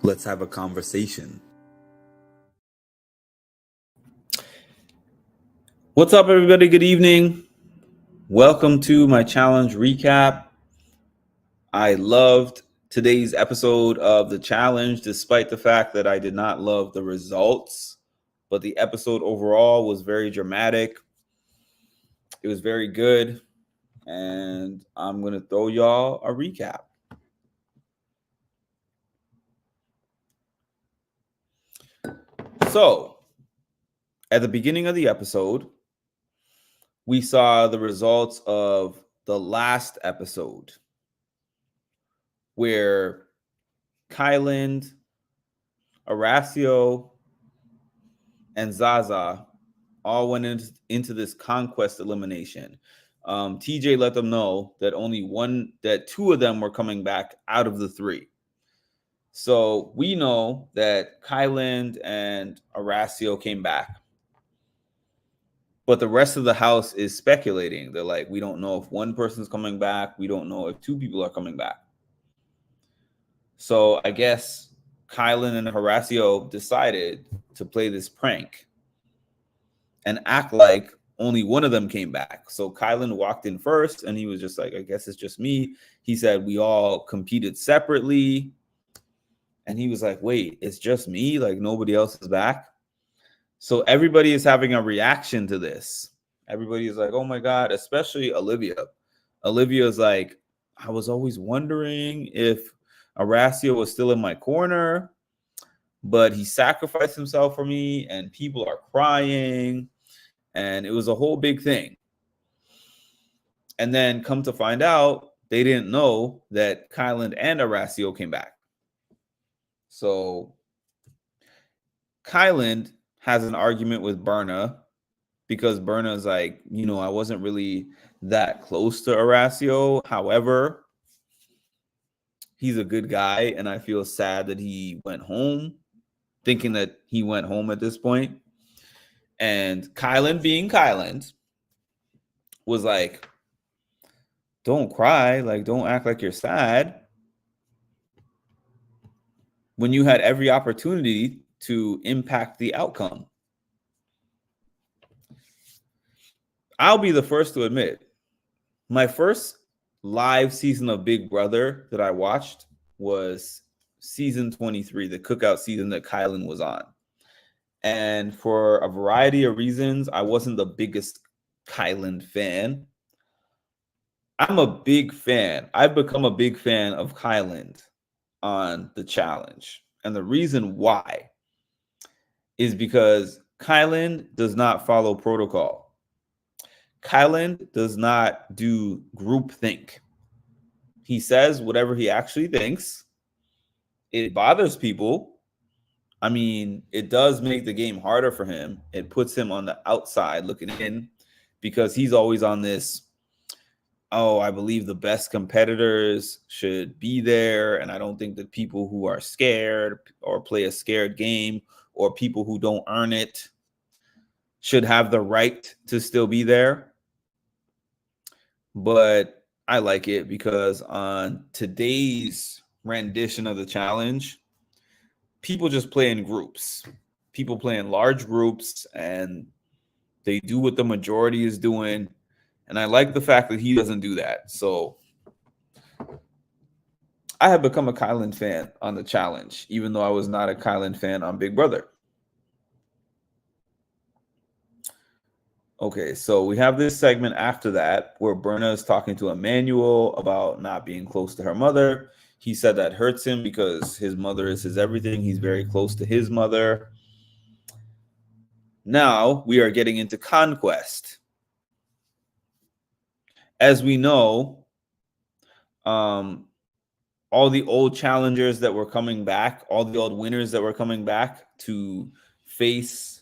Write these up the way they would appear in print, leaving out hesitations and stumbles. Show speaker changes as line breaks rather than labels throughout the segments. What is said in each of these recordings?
Let's have a conversation. What's up, everybody? Good evening. Welcome to my challenge recap. I loved today's episode of the challenge, despite the fact that I did not love the results. But the episode overall was very dramatic. It was very good. And I'm going to throw y'all a recap. So, at the beginning of the episode, we saw the results of the last episode where Kyland, Horacio, and Zaza all went into this conquest elimination. TJ let them know that two of them were coming back out of the three. So we know that Kyland and Horacio came back. But the rest of the house is speculating. They're like, we don't know if one person's coming back. We don't know if two people are coming back. So I guess Kyland and Horacio decided to play this prank and act like only one of them came back. So Kyland walked in first and he was just like, I guess it's just me. He said we all competed separately. And he was like, wait, it's just me? Like nobody else is back? So everybody is having a reaction to this. Everybody is like, oh my God, especially Olivia. Olivia is like, I was always wondering if Horacio was still in my corner, but he sacrificed himself for me and people are crying. And it was a whole big thing. And then come to find out, they didn't know that Kyland and Horacio came back. So Kyland has an argument with Berna because Berna's like, I wasn't really that close to Horacio. However, he's a good guy, and I feel sad that he went home, thinking that he went home at this point. And Kyland, being Kyland, was like, don't cry. Like, don't act like you're sad. When you had every opportunity to impact the outcome. I'll be the first to admit, my first live season of Big Brother that I watched was season 23, the cookout season that Kyland was on. And for a variety of reasons, I wasn't the biggest Kyland fan. I'm a big fan. I've become a big fan of Kyland on the challenge. And the reason why is because Kyland does not follow protocol. Kyland does not do groupthink. He says whatever he actually thinks. It bothers people. I mean, it does make the game harder for him. It puts him on the outside looking in because he's always on this, I believe the best competitors should be there. And I don't think that people who are scared or play a scared game or people who don't earn it should have the right to still be there. But I like it because on today's rendition of the challenge, people just play in groups. People play in large groups and they do what the majority is doing. And I like the fact that he doesn't do that. So I have become a Kyland fan on the challenge, even though I was not a Kyland fan on Big Brother. Okay, so we have this segment after that where Berna is talking to Emmanuel about not being close to her mother. He said that hurts him because his mother is his everything. He's very close to his mother. Now we are getting into conquest. As we know, all the old challengers that were coming back, all the old winners that were coming back to face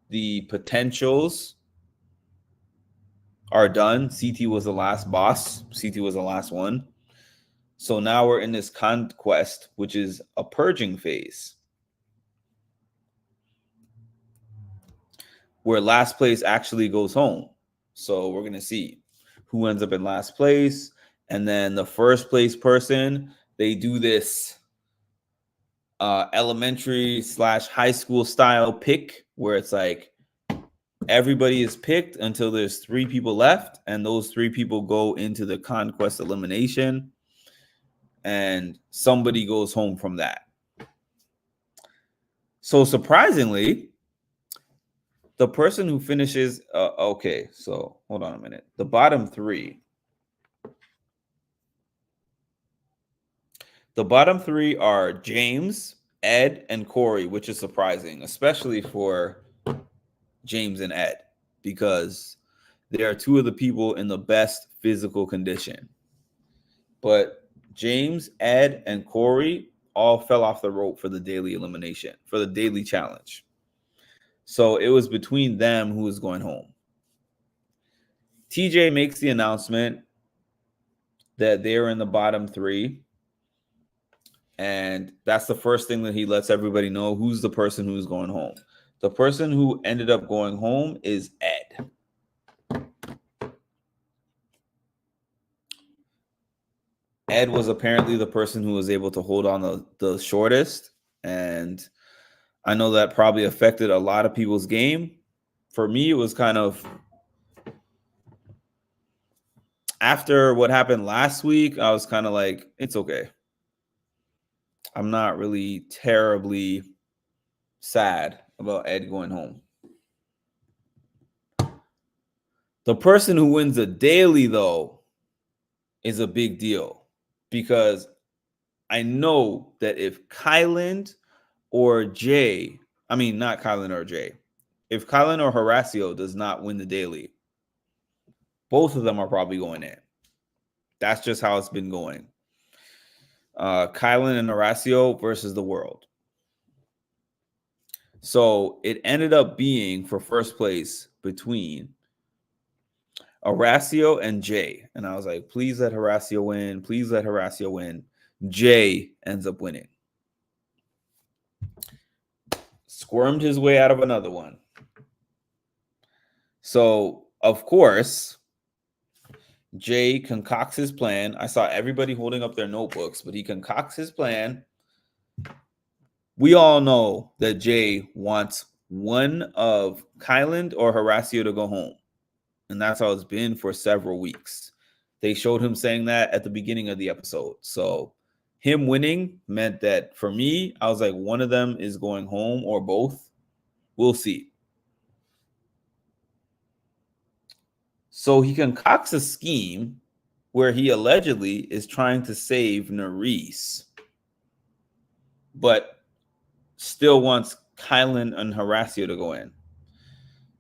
the potentials are done. CT was the last boss. CT was the last one. So now we're in this conquest, which is a purging phase, where last place actually goes home. So we're going to see who ends up in last place. And then the first place person, they do this elementary / high school style pick where it's like everybody is picked until there's 3 people left, and those 3 people go into the conquest elimination, and somebody goes home from that. So surprisingly, the person who finishes, okay, so hold on a minute. The bottom 3. The bottom 3 are James, Ed, and Corey, which is surprising, especially for James and Ed, because they are 2 of the people in the best physical condition. But James, Ed, and Corey all fell off the rope for the daily elimination, for the daily challenge. So it was between them who was going home. TJ makes the announcement that they're in the bottom 3. And that's the first thing that he lets everybody know who's the person who's going home. The person who ended up going home is Ed. Ed was apparently the person who was able to hold on the shortest. And I know that probably affected a lot of people's game. For me, it was kind of, after what happened last week, I was kind of like, it's okay. I'm not really terribly sad about Ed going home. The person who wins a daily, though, is a big deal, because I know that if Kyland or Jay, I mean, not Kyland or Jay, if Kyland or Horacio does not win the daily, both of them are probably going in. That's just how it's been going. Kyland and Horacio versus the world. So it ended up being for first place between Horacio and Jay. And I was like, please let Horacio win. Please let Horacio win. Jay ends up winning. Squirmed his way out of another one. So, of course, Jay concocts his plan. I saw everybody holding up their notebooks, but he concocts his plan. We all know that Jay wants one of Kyland or Horacio to go home. And that's how it's been for several weeks. They showed him saying that at the beginning of the episode. So him winning meant that for me, I was like, one of them is going home or both. We'll see. So he concocts a scheme where he allegedly is trying to save Nurys, but still wants Kyland and Horacio to go in.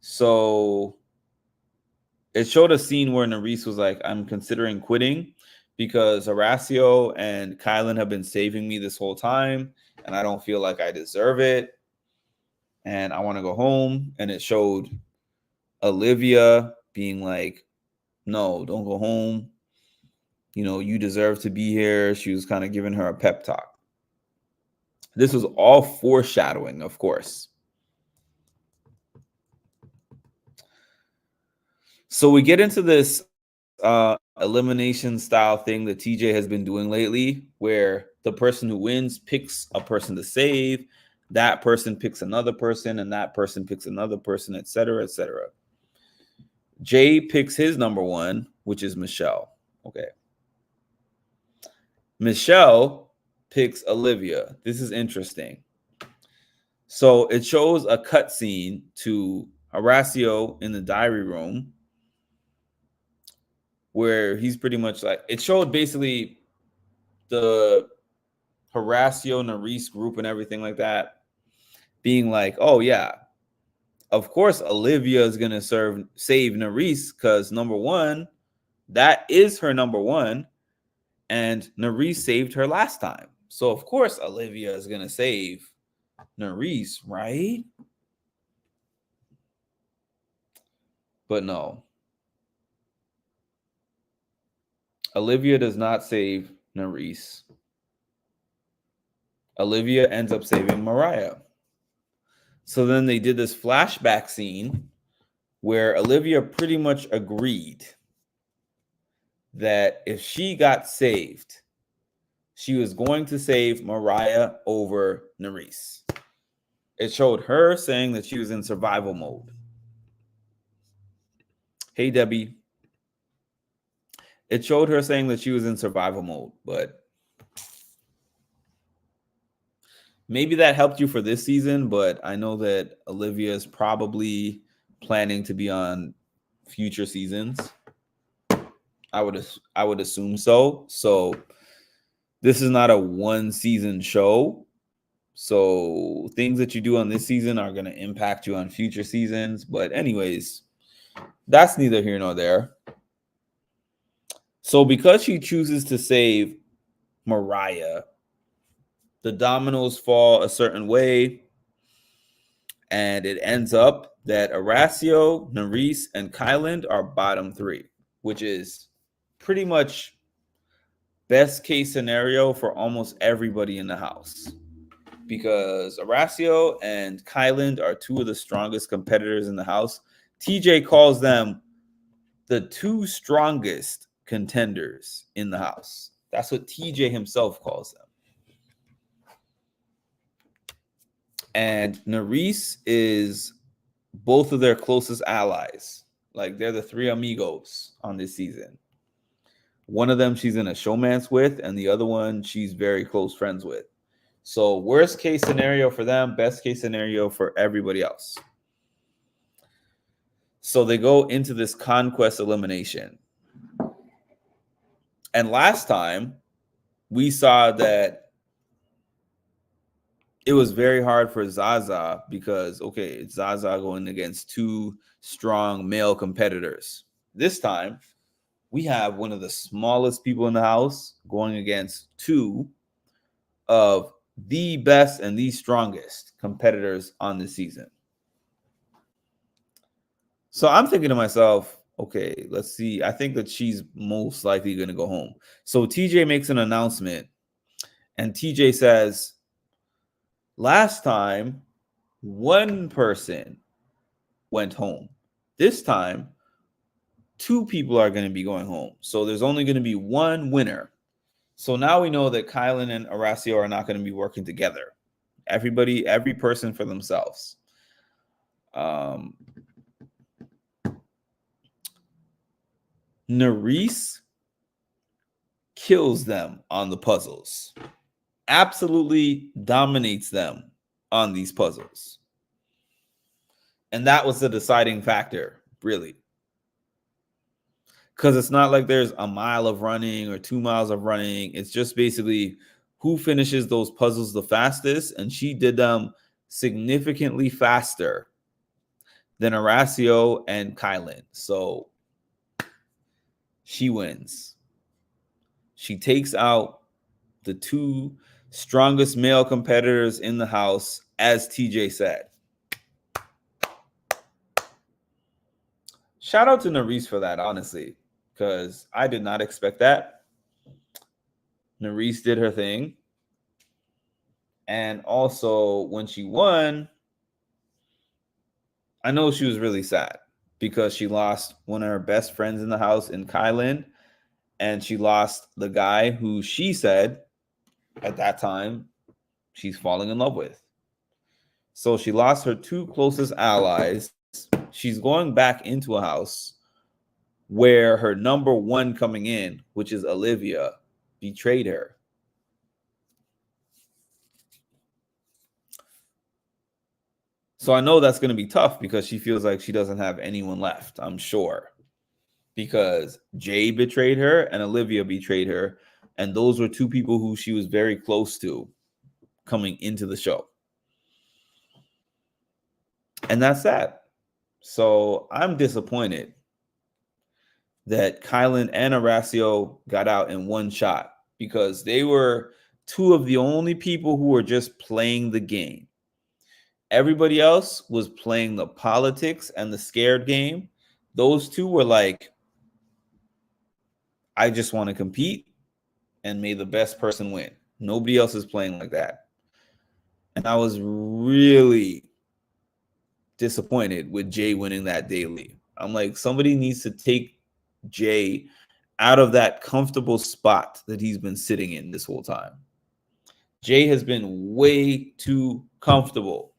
So it showed a scene where Nurys was like, I'm considering quitting because Horacio and Kyland have been saving me this whole time, and I don't feel like I deserve it, and I want to go home. And it showed Olivia being like, no, don't go home. You know, you deserve to be here. She was kind of giving her a pep talk. This was all foreshadowing, of course. So we get into this elimination style thing that TJ has been doing lately, where the person who wins picks a person to save, that person picks another person, and that person picks another person, etc., etc. Jay picks his number 1, which is Michelle. Okay. Michelle picks Olivia. This is interesting. So it shows a cutscene to Horacio in the diary room, where he's pretty much like, it showed basically the Horacio Nurys group and everything like that being like, oh yeah, of course Olivia is gonna save Nurys, because number 1, that is her number 1, and Nurys saved her last time, so of course Olivia is gonna save Nurys, right? But no, Olivia does not save Nurys. Olivia ends up saving Mariah. So then they did this flashback scene where Olivia pretty much agreed that if she got saved, she was going to save Mariah over Nurys. It showed her saying that she was in survival mode. Hey, Debbie. It showed her saying that she was in survival mode, but maybe that helped you for this season, but I know that Olivia is probably planning to be on future seasons. I would assume so. So this is not a one season show. So things that you do on this season are going to impact you on future seasons. But anyways, that's neither here nor there. So because she chooses to save Mariah, the dominoes fall a certain way. And it ends up that Horacio, Nurys, and Kyland are bottom three, which is pretty much best case scenario for almost everybody in the house. Because Horacio and Kyland are two of the strongest competitors in the house. TJ calls them the two strongest contenders in the house. That's what TJ himself calls them. And Nurys is both of their closest allies. Like, they're the three amigos on this season. One of them she's in a showmance with, and the other one she's very close friends with. So worst case scenario for them, best case scenario for everybody else. So they go into this conquest elimination. And last time we saw that it was very hard for Zaza because, okay, it's Zaza going against two strong male competitors. This time, we have one of the smallest people in the house going against two of the best and the strongest competitors on the season. So I'm thinking to myself, okay, let's see. I think that she's most likely going to go home. So TJ makes an announcement, and TJ says, last time, one person went home. This time, two people are going to be going home. So there's only going to be one winner. So now we know that Kyland and Horacio are not going to be working together. Every person for themselves. Nurys kills them on the puzzles. Absolutely dominates them on these puzzles. And that was the deciding factor, really. Because it's not like there's a mile of running or 2 miles of running. It's just basically who finishes those puzzles the fastest. And she did them significantly faster than Horacio and Kyland. So she wins. She takes out the two strongest male competitors in the house, as TJ said. Shout out to Nurys for that, honestly, because I did not expect that. Nurys did her thing. And also, when she won, I know she was really sad because she lost one of her best friends in the house in Kyland, and she lost the guy who she said at that time she's falling in love with. So she lost her two closest allies. She's going back into a house where her number one coming in, which is Olivia, betrayed her. So I know that's going to be tough because she feels like she doesn't have anyone left, I'm sure. Because Jay betrayed her and Olivia betrayed her. And those were two people who she was very close to coming into the show. And that's that. So I'm disappointed that Kyland and Horacio got out in one shot because they were two of the only people who were just playing the game. Everybody else was playing the politics and the scared game. Those two were like, I just want to compete and may the best person win. Nobody else is playing like that. And I was really disappointed with Jay winning that daily. I'm like, somebody needs to take Jay out of that comfortable spot that he's been sitting in this whole time. Jay has been way too comfortable.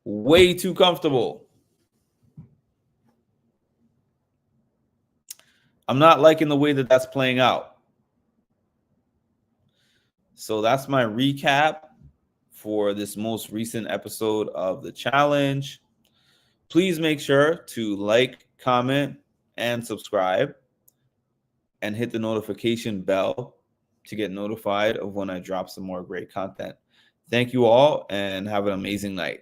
Way too comfortable. I'm not liking the way that that's playing out. So that's my recap for this most recent episode of the challenge. Please make sure to like, comment, and subscribe, and hit the notification bell to get notified of when I drop some more great content. Thank you all, and have an amazing night.